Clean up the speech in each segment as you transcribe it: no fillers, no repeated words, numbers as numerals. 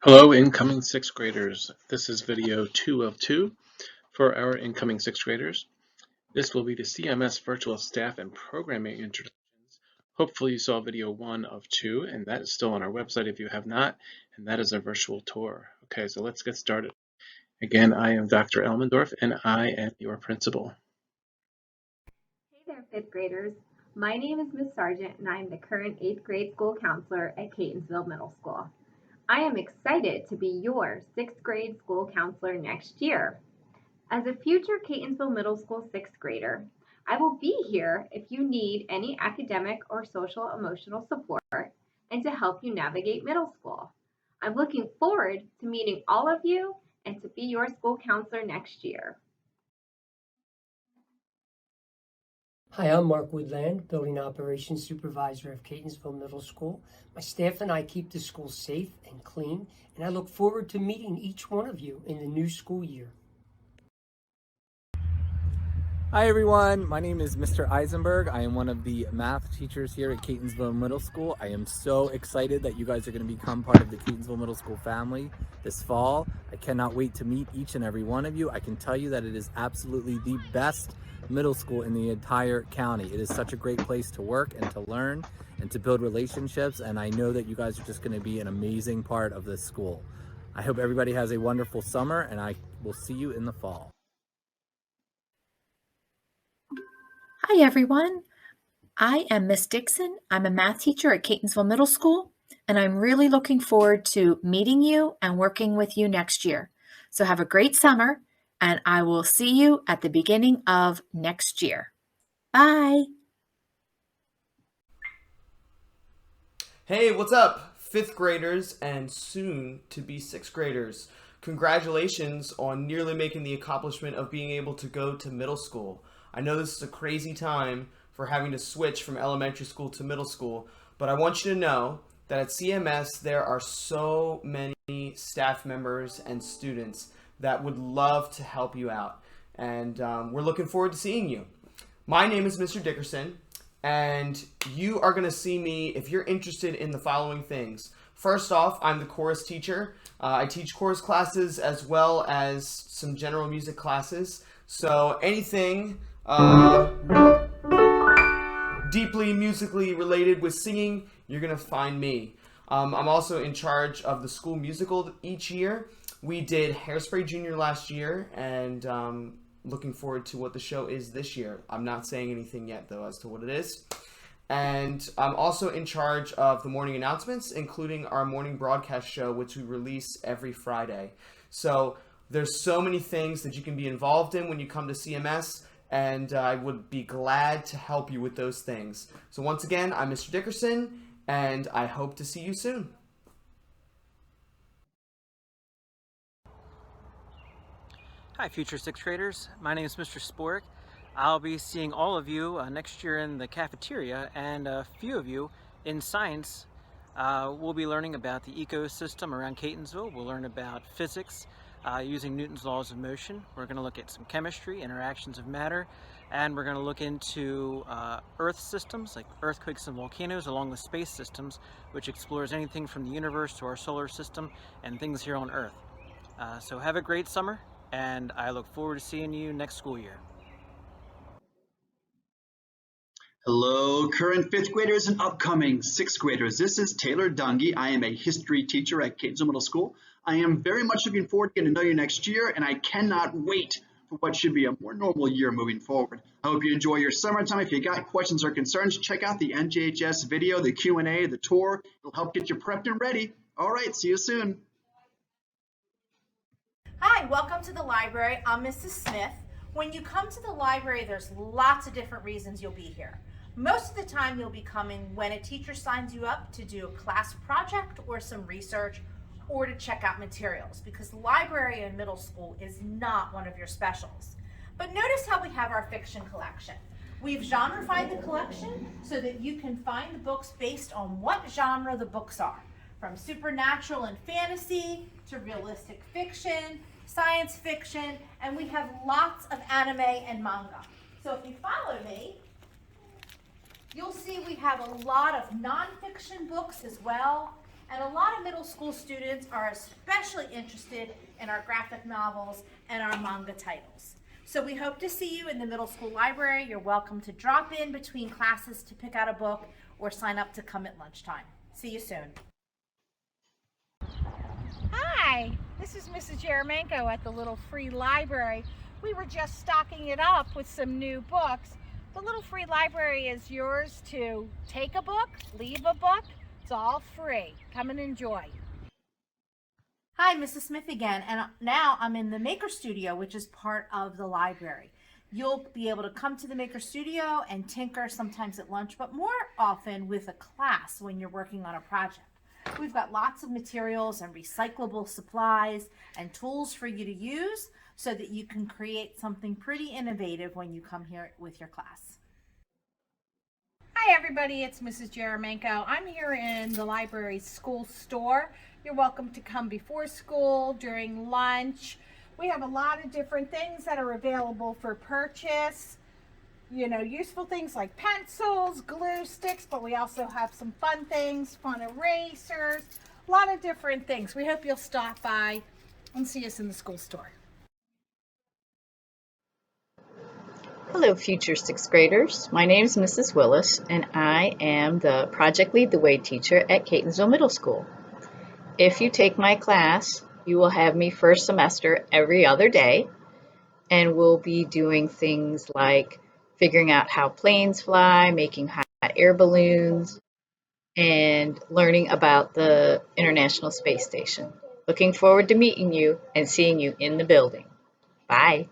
Hello, incoming sixth graders. This is video 2 of 2 for our incoming sixth graders. This will be the CMS virtual staff and programming introductions. Hopefully you saw video 1 of 2, and that is still on our website if you have not, and that is a virtual tour. Okay, so let's get started. Again, I am Dr. Elmendorf, and I am your principal. Hey there, fifth graders. My name is Ms. Sargent, and I am the current 8th grade school counselor at Catonsville Middle School. I am excited to be your 6th grade school counselor next year. As a future Catonsville Middle School 6th grader, I will be here if you need any academic or social emotional support and to help you navigate middle school. I'm looking forward to meeting all of you and to be your school counselor next year. Hi, I'm Mark Woodland, Building Operations Supervisor of Catonsville Middle School. My staff and I keep the school safe and clean, and I look forward to meeting each one of you in the new school year. Hi everyone, my name is Mr. Eisenberg. I am one of the math teachers here at Catonsville Middle School. I am so excited that you guys are going to become part of the Catonsville Middle School family this fall. I cannot wait to meet each and every one of you. I can tell you that it is absolutely the best middle school in the entire county. It is such a great place to work and to learn and to build relationships, and I know that you guys are just going to be an amazing part of this school. I hope everybody has a wonderful summer, and I will see you in the fall. Hi everyone, I am Miss Dixon. I'm a math teacher at Catonsville Middle School, and I'm really looking forward to meeting you and working with you next year. So have a great summer, and I will see you at the beginning of next year. Bye. Hey, what's up, fifth graders and soon to be sixth graders? Congratulations on nearly making the accomplishment of being able to go to middle school. I know this is a crazy time for having to switch from elementary school to middle school, but I want you to know that at CMS there are so many staff members and students that would love to help you out, and we're looking forward to seeing you. My name is Mr. Dickerson, and you are going to see me if you're interested in the following things. First off, I'm the chorus teacher. I teach chorus classes as well as some general music classes. So anything deeply musically related with singing, you're going to find me. I'm also in charge of the school musical each year. We did Hairspray Junior last year, and looking forward to what the show is this year. I'm not saying anything yet, though, as to what it is. And I'm also in charge of the morning announcements, including our morning broadcast show, which we release every Friday. So there's so many things that you can be involved in when you come to CMS, and I would be glad to help you with those things. So once again, I'm Mr. Dickerson, and I hope to see you soon. Hi, future sixth graders. My name is Mr. Spork. I'll be seeing all of you next year in the cafeteria, and a few of you in science. We'll be learning about the ecosystem around Catonsville. We'll learn about physics using Newton's laws of motion. We're going to look at some chemistry, interactions of matter, and we're going to look into Earth systems like earthquakes and volcanoes, along with space systems, which explores anything from the universe to our solar system and things here on Earth. So have a great summer, and I look forward to seeing you next school year. Hello, current fifth graders and upcoming sixth graders. This is Taylor Dungy. I am a history teacher at Catonsville Middle School. I am very much looking forward to getting to know you next year, and I cannot wait for what should be a more normal year moving forward. I hope you enjoy your summertime. If you got questions or concerns, check out the NJHS video, the Q&A, the tour. It'll help get you prepped and ready. All right, see you soon. Hi, welcome to the library. I'm Mrs. Smith. When you come to the library, there's lots of different reasons you'll be here. Most of the time you'll be coming when a teacher signs you up to do a class project or some research or to check out materials, because the library in middle school is not one of your specials. But notice how we have our fiction collection. We've genreified the collection so that you can find the books based on what genre the books are, from supernatural and fantasy to realistic fiction, science fiction, and we have lots of anime and manga. So if you follow me, you'll see we have a lot of nonfiction books as well, And a lot of middle school students are especially interested in our graphic novels and our manga titles. So we hope to see you in the middle school library. You're welcome to drop in between classes to pick out a book or sign up to come at lunchtime. See you soon. Hi, this is Mrs. Jeremenko at the Little Free Library. We were just stocking it up with some new books. The Little Free Library is yours to take a book, leave a book. It's all free. Come and enjoy. Hi, Mrs. Smith again, and now I'm in the Maker Studio, which is part of the library. You'll be able to come to the Maker Studio and tinker sometimes at lunch, but more often with a class when you're working on a project. We've got lots of materials and recyclable supplies and tools for you to use so that you can create something pretty innovative when you come here with your class. Hi everybody, it's Mrs. Jeremenko. I'm here in the library's school store. You're welcome to come before school, during lunch. We have a lot of different things that are available for purchase. You know, useful things like pencils, glue sticks, but we also have some fun things, fun erasers, a lot of different things. We hope you'll stop by and see us in the school store. Hello, future sixth graders. My name is Mrs. Willis, and I am the Project Lead the Way teacher at Catonsville Middle School. If you take my class, you will have me first semester every other day, and we'll be doing things like figuring out how planes fly, making hot air balloons, and learning about the International Space Station. Looking forward to meeting you and seeing you in the building. Bye.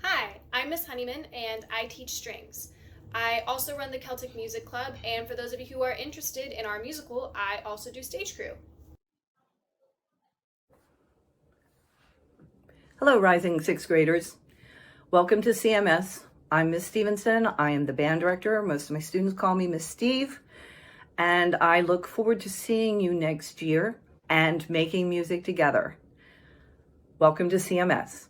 Hi, I'm Miss Honeyman and I teach strings. I also run the Celtic Music Club, and for those of you who are interested in our musical, I also do stage crew. Hello, rising sixth graders. Welcome to CMS. I'm Miss Stevenson. I am the band director. Most of my students call me Miss Steve. And I look forward to seeing you next year and making music together. Welcome to CMS.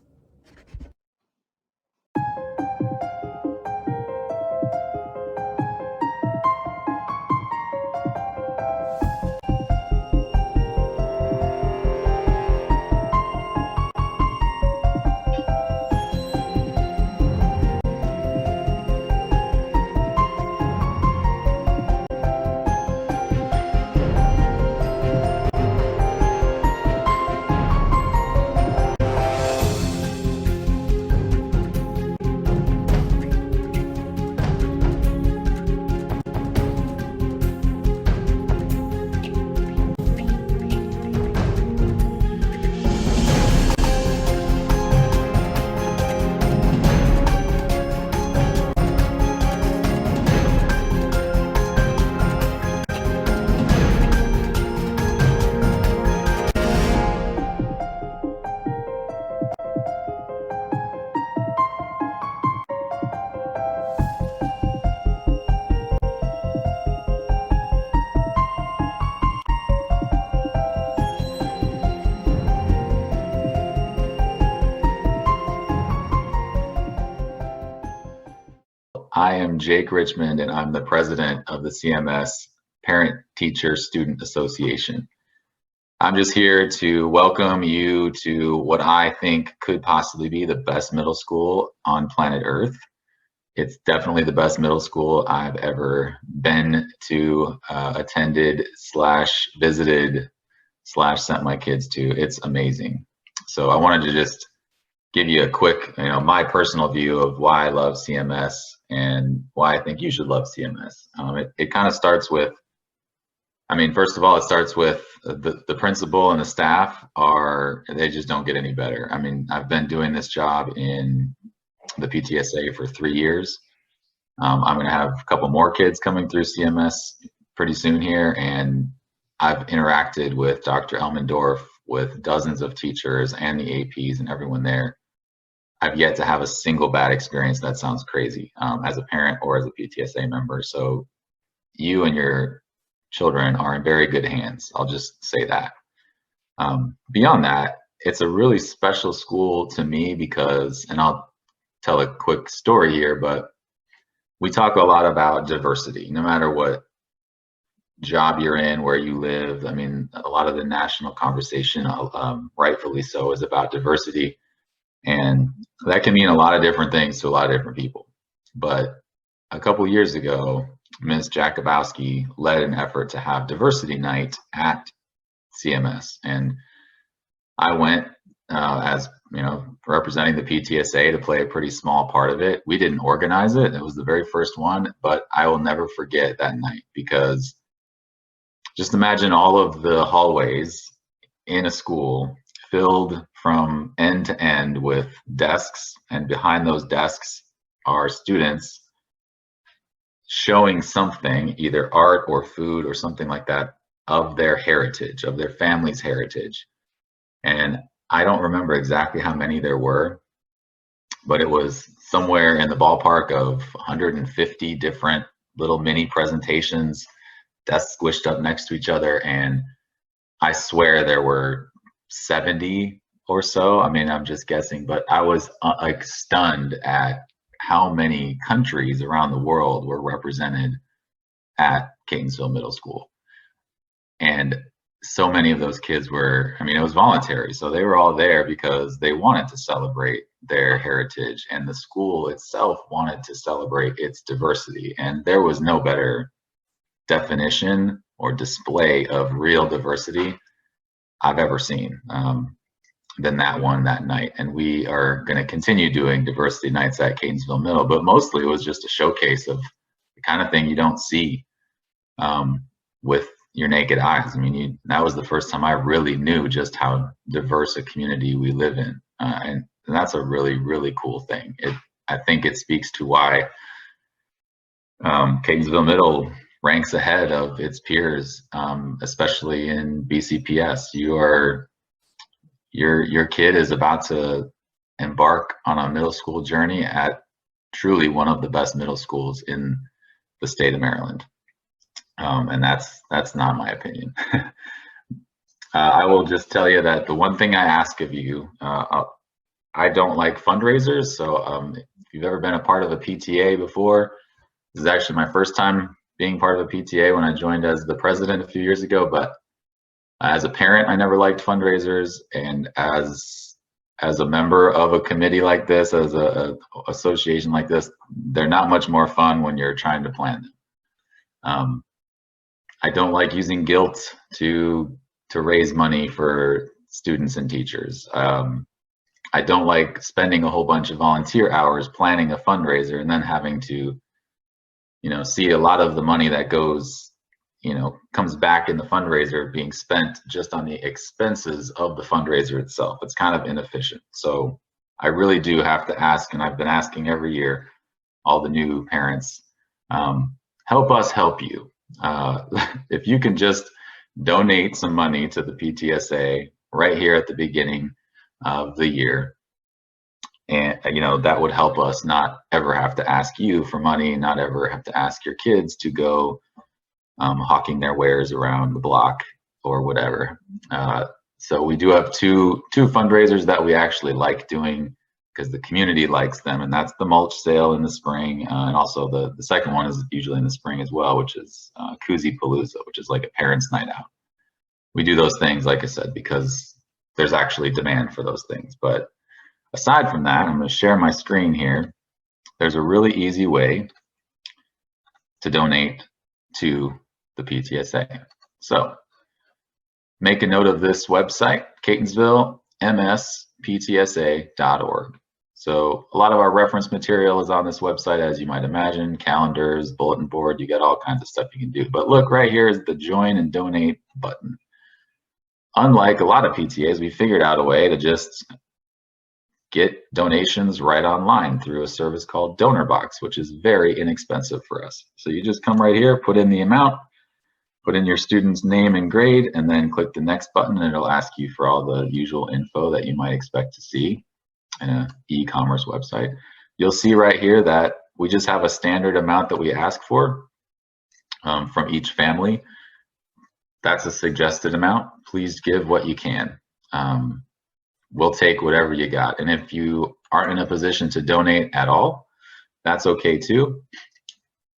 I am Jake Richmond, and I'm the president of the CMS Parent Teacher Student Association. I'm just here to welcome you to what I think could possibly be the best middle school on planet Earth. It's definitely the best middle school I've ever been to, attended / visited / sent my kids to. It's amazing. So I wanted to just give you a quick, my personal view of why I love CMS and why I think you should love CMS. It kind of starts with, first of all, it starts with the principal and the staff they just don't get any better. I've been doing this job in the PTSA for 3 years. I'm going to have a couple more kids coming through CMS pretty soon here, and I've interacted with Dr. Elmendorf, with dozens of teachers and the APs and everyone there. I've yet to have a single bad experience. That sounds crazy, as a parent or as a PTSA member. So you and your children are in very good hands. I'll just say that. Beyond that, it's a really special school to me because, and I'll tell a quick story here, but we talk a lot about diversity. No matter what job you're in, where you live. I mean, a lot of the national conversation, rightfully so, is about diversity. And that can mean a lot of different things to a lot of different people. But a couple years ago, Ms. Jakubowski led an effort to have diversity night at CMS. And I went as, you know, representing the PTSA to play a pretty small part of it. We didn't organize it. It was the very first one, but I will never forget that night, because just imagine all of the hallways in a school filled from end to end with desks, and behind those desks are students showing something, either art or food or something like that, of their heritage, of their family's heritage. And I don't remember exactly how many there were, but it was somewhere in the ballpark of 150 different little mini presentations, desks squished up next to each other. And I swear there were 70 or so. I mean, I'm just guessing, but I was like stunned at how many countries around the world were represented at Catonsville Middle School. And so many of those kids were, I mean, it was voluntary. So they were all there because they wanted to celebrate their heritage, and the school itself wanted to celebrate its diversity. And there was no better definition or display of real diversity I've ever seen than that one that night. And we are going to continue doing diversity nights at Catonsville Middle, but mostly it was just a showcase of the kind of thing you don't see with your naked eyes. I mean, that was the first time I really knew just how diverse a community we live in, and that's a really, really cool thing. I think it speaks to why Catonsville Middle ranks ahead of its peers, especially in BCPS. Your kid is about to embark on a middle school journey at truly one of the best middle schools in the state of Maryland. And that's not my opinion. I will just tell you that the one thing I ask of you, I don't like fundraisers. So if you've ever been a part of a PTA before, this is actually my first time being part of a PTA when I joined as the president a few years ago. But as a parent, I never liked fundraisers. And as a member of a committee like this, as a association like this, they're not much more fun when you're trying to plan them. I don't like using guilt to raise money for students and teachers. I don't like spending a whole bunch of volunteer hours planning a fundraiser and then having to, see a lot of the money that goes, comes back in the fundraiser being spent just on the expenses of the fundraiser itself. It's kind of inefficient. So I really do have to ask, and I've been asking every year, all the new parents, help us help you. If you can just donate some money to the PTSA right here at the beginning of the year, and that would help us not ever have to ask you for money, not ever have to ask your kids to go hawking their wares around the block or whatever. So we do have two fundraisers that we actually like doing because the community likes them, and that's the mulch sale in the spring, and also the second one is usually in the spring as well, which is Koozie Palooza, which is like a parents' night out. We do those things, like I said, because there's actually demand for those things. But aside from that, I'm going to share my screen here. There's a really easy way to donate to the PTSA. So make a note of this website, CatonsvilleMSPTSA.org. So a lot of our reference material is on this website, as you might imagine, calendars, bulletin board, you got all kinds of stuff you can do. But look, right here is the join and donate button. Unlike a lot of PTAs, we figured out a way to just get donations right online through a service called DonorBox, which is very inexpensive for us. So you just come right here, put in the amount, put in your student's name and grade, and then click the next button, and it'll ask you for all the usual info that you might expect to see in an e-commerce website. You'll see right here that we just have a standard amount that we ask for from each family. That's a suggested amount. Please give what you can. We'll take whatever you got. And if you aren't in a position to donate at all, that's okay too.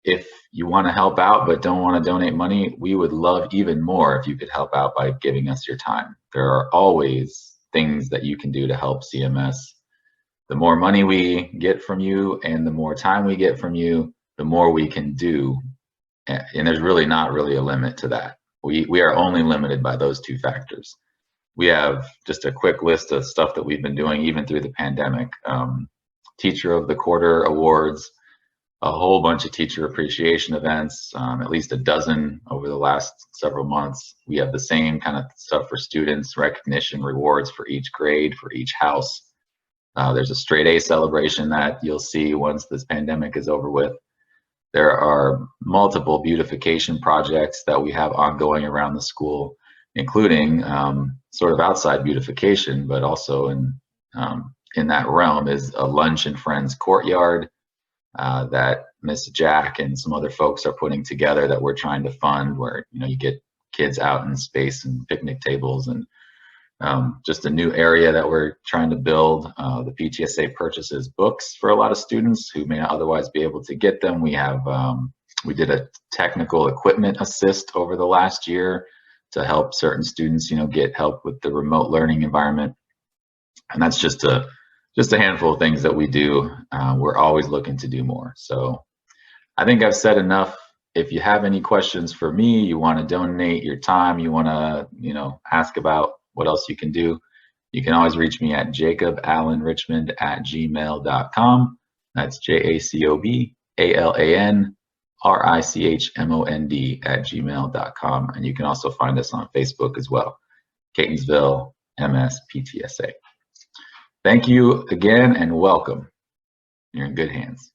If you want to help out but don't want to donate money, we would love even more if you could help out by giving us your time. There are always things that you can do to help CMS. The more money we get from you and the more time we get from you, the more we can do. And there's really not really a limit to that. We are only limited by those two factors. We have just a quick list of stuff that we've been doing even through the pandemic. Teacher of the Quarter awards, a whole bunch of teacher appreciation events, at least a dozen over the last several months. We have the same kind of stuff for students, recognition, rewards for each grade, for each house. There's a straight A celebration that you'll see once this pandemic is over with. There are multiple beautification projects that we have ongoing around the school, including sort of outside beautification, but also in that realm is a Lunch and Friends courtyard that Miss Jack and some other folks are putting together that we're trying to fund, where you get kids out in space and picnic tables, and just a new area that we're trying to build. The PTSA purchases books for a lot of students who may not otherwise be able to get them. We did a technical equipment assist over the last year to help certain students, get help with the remote learning environment. And that's just a handful of things that we do. We're always looking to do more. So I think I've said enough. If you have any questions for me, you want to donate your time, you want to, ask about what else you can do, you can always reach me at jacobalanrichmond@gmail.com. That's JACOBALANRICHMOND@gmail.com. And you can also find us on Facebook as well, Catonsville MS PTSA. Thank you again and welcome. You're in good hands.